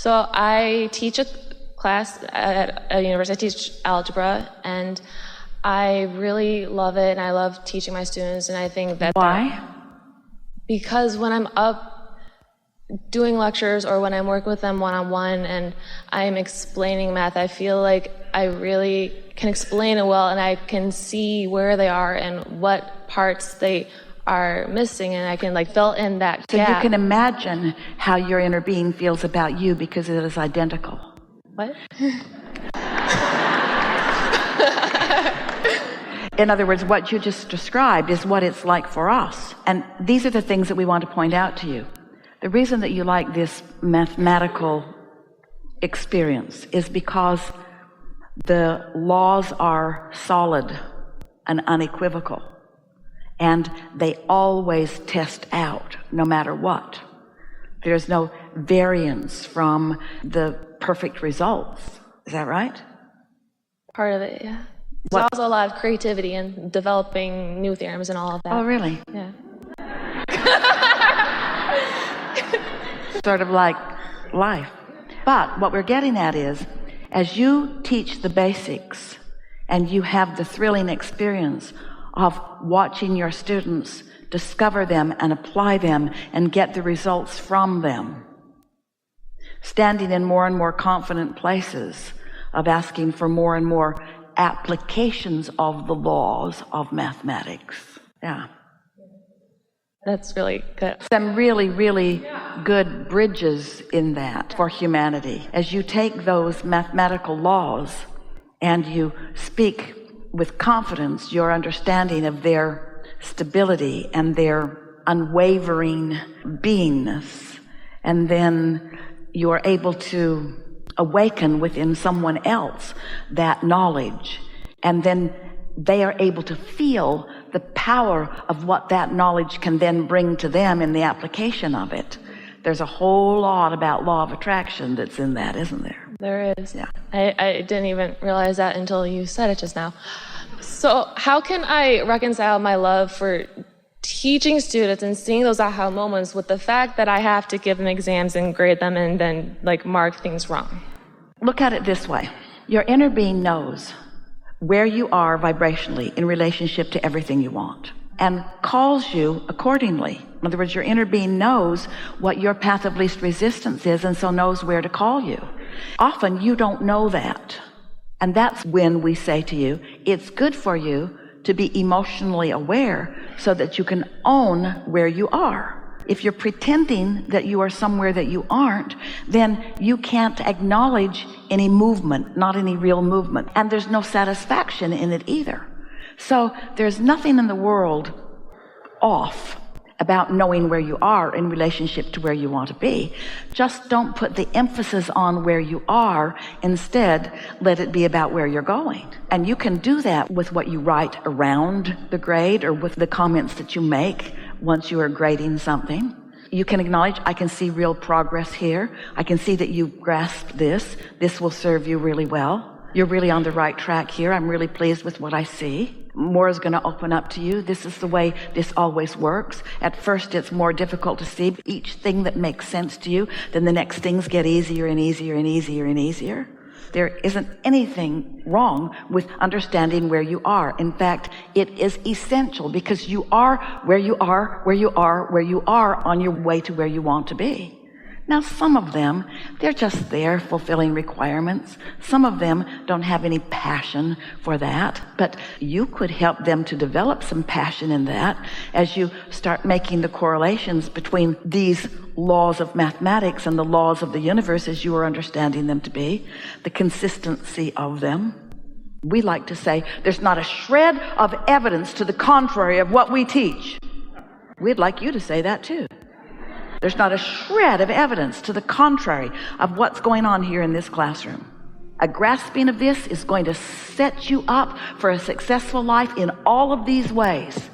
So I teach a class at a university. I teach algebra, and I really love it, and I love teaching my students, and I think that... Why? Because when I'm up doing lectures or when I'm working with them one-on-one and I'm explaining math, I feel like I really can explain it well, and I can see where they are and what parts they are missing, and I can like fill in that gap. So you can imagine how your inner being feels about you because it is identical. What? In other words, what you just described is what it's like for us. And these are the things that we want to point out to you. The reason that you like this mathematical experience is because the laws are solid and unequivocal, and they always test out no matter what. There's no variance from the perfect results. Is that right? Part of it, yeah. There's also a lot of creativity in developing new theorems and all of that. Oh, really? Yeah. Sort of like life. But what we're getting at is, as you teach the basics and you have the thrilling experience of watching your students discover them and apply them and get the results from them, standing in more and more confident places of asking for more and more applications of the laws of mathematics. Yeah. That's really good. Some really, really good bridges in that for humanity. As you take those mathematical laws and you speak with confidence your understanding of their stability and their unwavering beingness, and then you're able to awaken within someone else that knowledge, and then they are able to feel the power of what that knowledge can then bring to them in the application of it. There's a whole lot about law of attraction that's in that, isn't there? There is. Yeah. I didn't even realize that until you said it just now. So how can I reconcile my love for teaching students and seeing those aha moments with the fact that I have to give them exams and grade them and then like mark things wrong? Look at it this way. Your inner being knows where you are vibrationally in relationship to everything you want and calls you accordingly. In other words, your inner being knows what your path of least resistance is, and so knows where to call you. Often you don't know that, and that's when we say to you, it's good for you to be emotionally aware so that you can own where you are. If you're pretending that you are somewhere that you aren't, then you can't acknowledge any movement, not any real movement. And there's no satisfaction in it either. So there's nothing in the world off about knowing where you are in relationship to where you want to be. Just don't put the emphasis on where you are. Instead, let it be about where you're going. And you can do that with what you write around the grade or with the comments that you make once you are grading something. You can acknowledge, I can see real progress here. I can see that you grasped this. This will serve you really well. You're really on the right track here. I'm really pleased with what I see. More is going to open up to you. This is the way this always works. At first, it's more difficult to see each thing that makes sense to you. Then the next things get easier and easier and easier and easier. There isn't anything wrong with understanding where you are. In fact, it is essential because you are where you are, where you are, where you are on your way to where you want to be. Now, some of them, they're just there fulfilling requirements. Some of them don't have any passion for that, but you could help them to develop some passion in that as you start making the correlations between these laws of mathematics and the laws of the universe as you are understanding them to be, the consistency of them. We like to say there's not a shred of evidence to the contrary of what we teach. We'd like you to say that too. There's not a shred of evidence to the contrary of what's going on here in this classroom. A grasping of this is going to set you up for a successful life in all of these ways.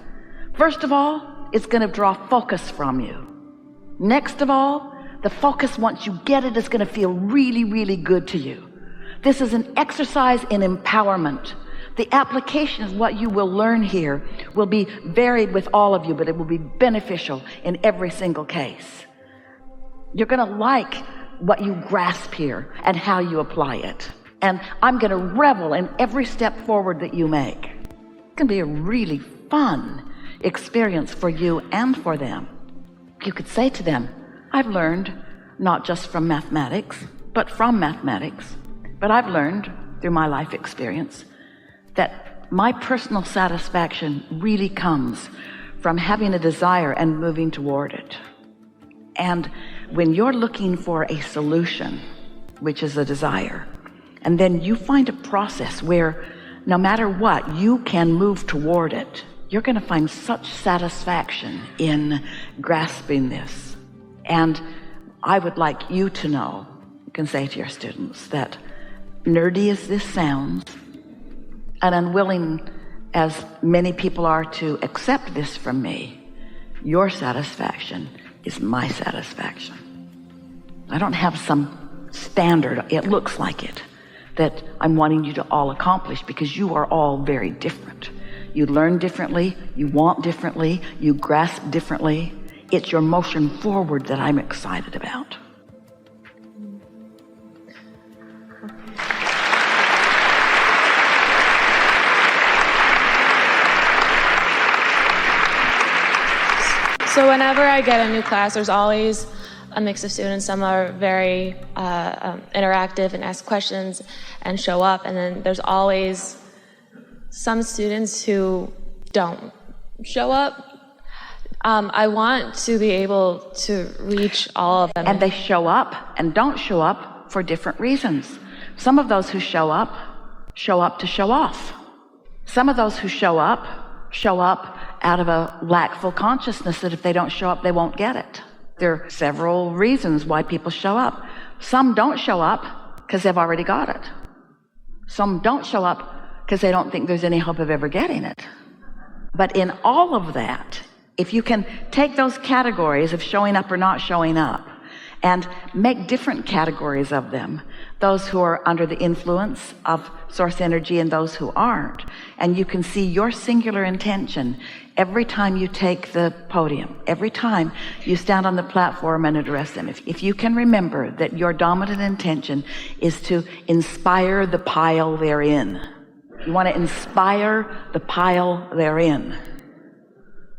First of all, it's going to draw focus from you. Next of all, the focus, once you get it, is going to feel really, really good to you. This is an exercise in empowerment. The application of what you will learn here will be varied with all of you, but it will be beneficial in every single case. You're going to like what you grasp here and how you apply it. And I'm going to revel in every step forward that you make. It's going to be a really fun experience for you and for them. You could say to them, I've learned not just from mathematics, but from mathematics, but I've learned through my life experience that my personal satisfaction really comes from having a desire and moving toward it. And when you're looking for a solution, which is a desire, and then you find a process where no matter what, you can move toward it, you're going to find such satisfaction in grasping this. And I would like you to know, you can say to your students, that nerdy as this sounds, and unwilling as many people are to accept this from me, your satisfaction is my satisfaction. I don't have some standard, it looks like it, that I'm wanting you to all accomplish, because you are all very different. You learn differently, you want differently, you grasp differently. It's your motion forward that I'm excited about. So whenever I get a new class, there's always a mix of students. Some are very interactive and ask questions and show up, and then there's always some students who don't show up. I want to be able to reach all of them. And they show up and don't show up for different reasons. Some of those who show up to show off. Some of those who show up out of a lackful consciousness that if they don't show up, they won't get it. There are several reasons why people show up. Some don't show up because they've already got it. Some don't show up because they don't think there's any hope of ever getting it. But in all of that, if you can take those categories of showing up or not showing up and make different categories of them, those who are under the influence of source energy and those who aren't, and you can see your singular intention every time you take the podium, every time you stand on the platform and address them. If you can remember that your dominant intention is to inspire the pile they're in. You want to inspire the pile they're in.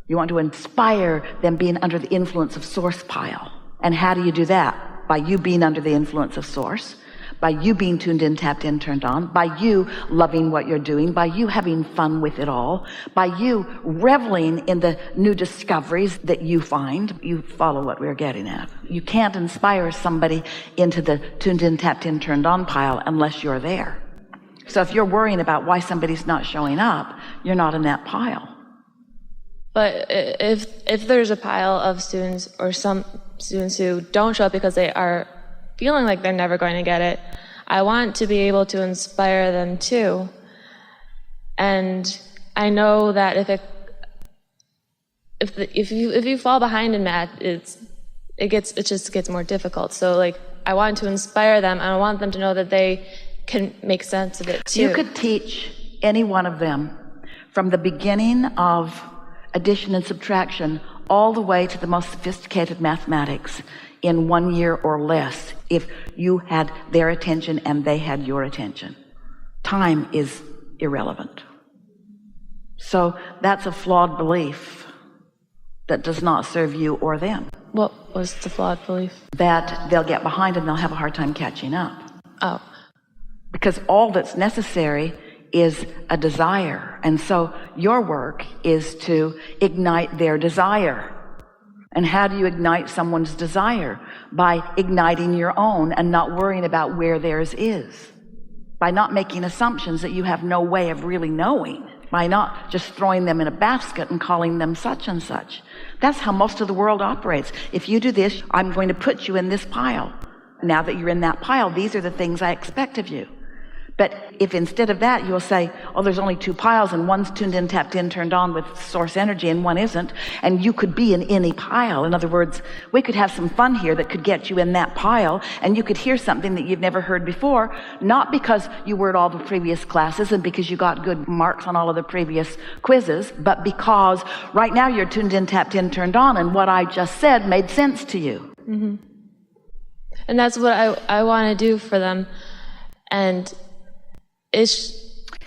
You want to inspire them being under the influence of source pile. And how do you do that? By you being under the influence of source, by you being tuned in, tapped in, turned on, by you loving what you're doing, by you having fun with it all, by you reveling in the new discoveries that you find. You follow what we're getting at. You can't inspire somebody into the tuned in, tapped in, turned on pile unless you're there. So if you're worrying about why somebody's not showing up, you're not in that pile. But if there's a pile of students or some students who don't show up because they are feeling like they're never going to get it, I want to be able to inspire them too. And I know that if you fall behind in math, it just gets more difficult. So like I want to inspire them, and I want them to know that they can make sense of it too. You could teach any one of them from the beginning of addition and subtraction all the way to the most sophisticated mathematics in 1 year or less if you had their attention and they had your attention. Time is irrelevant. So that's a flawed belief that does not serve you or them. What was the flawed belief? That they'll get behind and they'll have a hard time catching up. Oh. Because all that's necessary is a desire. And so your work is to ignite their desire. And how do you ignite someone's desire? By igniting your own and not worrying about where theirs is. By not making assumptions that you have no way of really knowing. By not just throwing them in a basket and calling them such and such. That's how most of the world operates. If you do this, I'm going to put you in this pile. Now that you're in that pile, these are the things I expect of you. But if instead of that you'll say, oh, there's only two piles and one's tuned in, tapped in, turned on with source energy and one isn't, and you could be in any pile. In other words, we could have some fun here that could get you in that pile, and you could hear something that you've never heard before, not because you were at all the previous classes and because you got good marks on all of the previous quizzes, but because right now you're tuned in, tapped in, turned on, and what I just said made sense to you. Mm-hmm. And that's what I want to do for them. And it's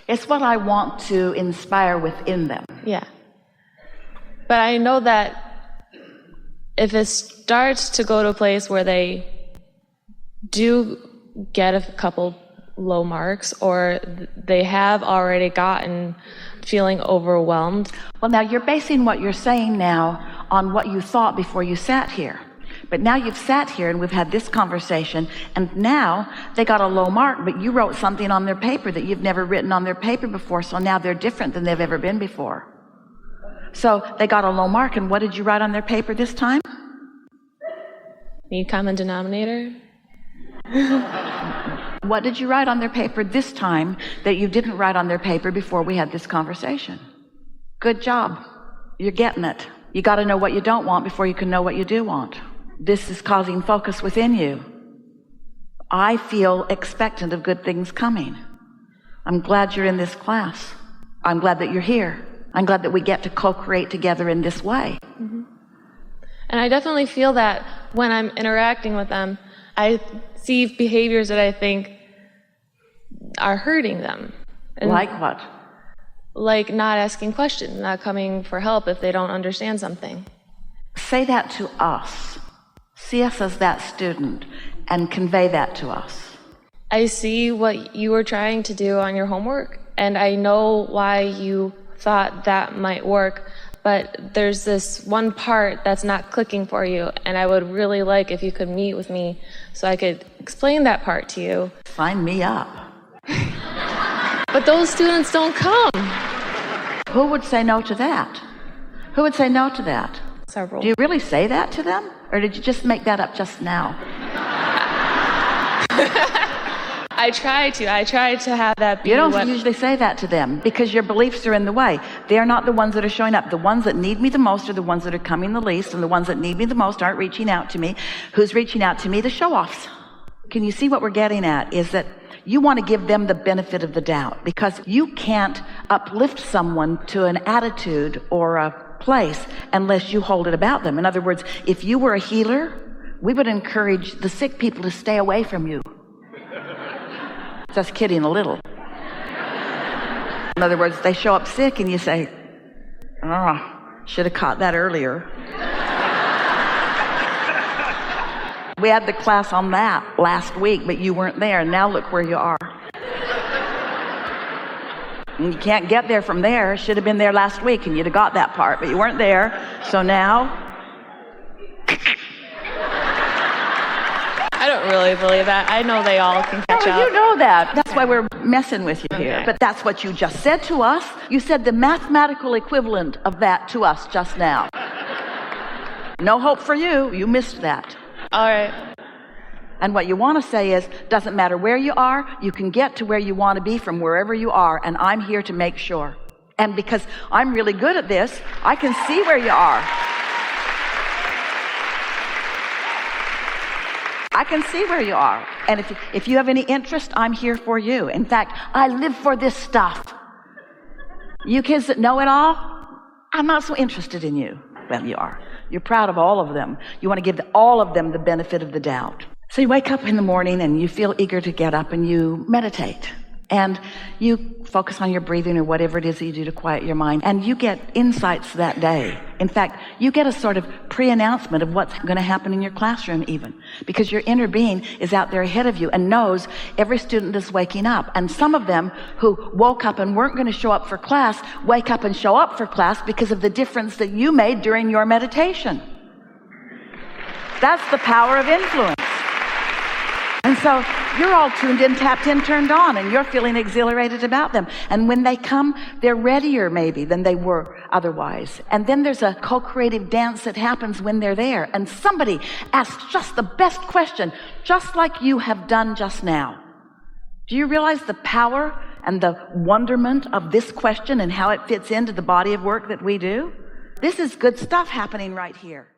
what I want to inspire within them. Yeah. But I know that if it starts to go to a place where they do get a couple low marks, or they have already gotten feeling overwhelmed. Well, now you're basing what you're saying now on what you thought before you sat here. But now you've sat here and we've had this conversation, and now they got a low mark, but you wrote something on their paper that you've never written on their paper before, so now they're different than they've ever been before. So they got a low mark, and what did you write on their paper this time? Need common denominator? What did you write on their paper this time that you didn't write on their paper before we had this conversation? Good job. You're getting it. You got to know what you don't want before you can know what you do want. This is causing focus within you. I feel expectant of good things coming. I'm glad you're in this class. I'm glad that you're here. I'm glad that we get to co-create together in this way. Mm-hmm. And I definitely feel that when I'm interacting with them, I see behaviors that I think are hurting them. And like what? Like not asking questions, not coming for help if they don't understand something. Say that to us. See us as that student and convey that to us. I see what you were trying to do on your homework, and I know why you thought that might work, but there's this one part that's not clicking for you, and I would really like if you could meet with me so I could explain that part to you. Sign me up. But those students don't come. Who would say no to that? Who would say no to that? Several. Do you really say that to them? Or did you just make that up just now? I try to have that be. You don't usually say that to them because your beliefs are in the way. They're not the ones that are showing up. The ones that need me the most are the ones that are coming the least, and the ones that need me the most aren't reaching out to me. Who's reaching out to me? The show-offs. Can you see what we're getting at? Is that you want to give them the benefit of the doubt, because you can't uplift someone to an attitude or a place unless you hold it about them. In other words, if you were a healer, we would encourage the sick people to stay away from you. Just kidding a little. In other words, they show up sick and you say, oh, should have caught that earlier. We had the class on that last week, but you weren't there. Now look where you are. And you can't get there from there. Should have been there last week and you'd have got that part, but you weren't there. So now... I don't really believe that. I know they all can catch up. You know that. That's why we're messing with you here. But that's what you just said to us. You said the mathematical equivalent of that to us just now. No hope for you. You missed that. All right. And what you want to say is, doesn't matter where you are, you can get to where you want to be from wherever you are, and I'm here to make sure. And because I'm really good at this, I can see where you are. I can see where you are. And if you have any interest, I'm here for you. In fact, I live for this stuff. You kids that know it all, I'm not so interested in you. Well, you are. You're proud of all of them. You want to give all of them the benefit of the doubt. So you wake up in the morning and you feel eager to get up and you meditate. And you focus on your breathing or whatever it is that you do to quiet your mind. And you get insights that day. In fact, you get a sort of pre-announcement of what's going to happen in your classroom even. Because your inner being is out there ahead of you and knows every student is waking up. And some of them who woke up and weren't going to show up for class, wake up and show up for class because of the difference that you made during your meditation. That's the power of influence. And so you're all tuned in, tapped in, turned on, and you're feeling exhilarated about them. And when they come, they're readier maybe than they were otherwise. And then there's a co-creative dance that happens when they're there. And somebody asks just the best question, just like you have done just now. Do you realize the power and the wonderment of this question and how it fits into the body of work that we do? This is good stuff happening right here.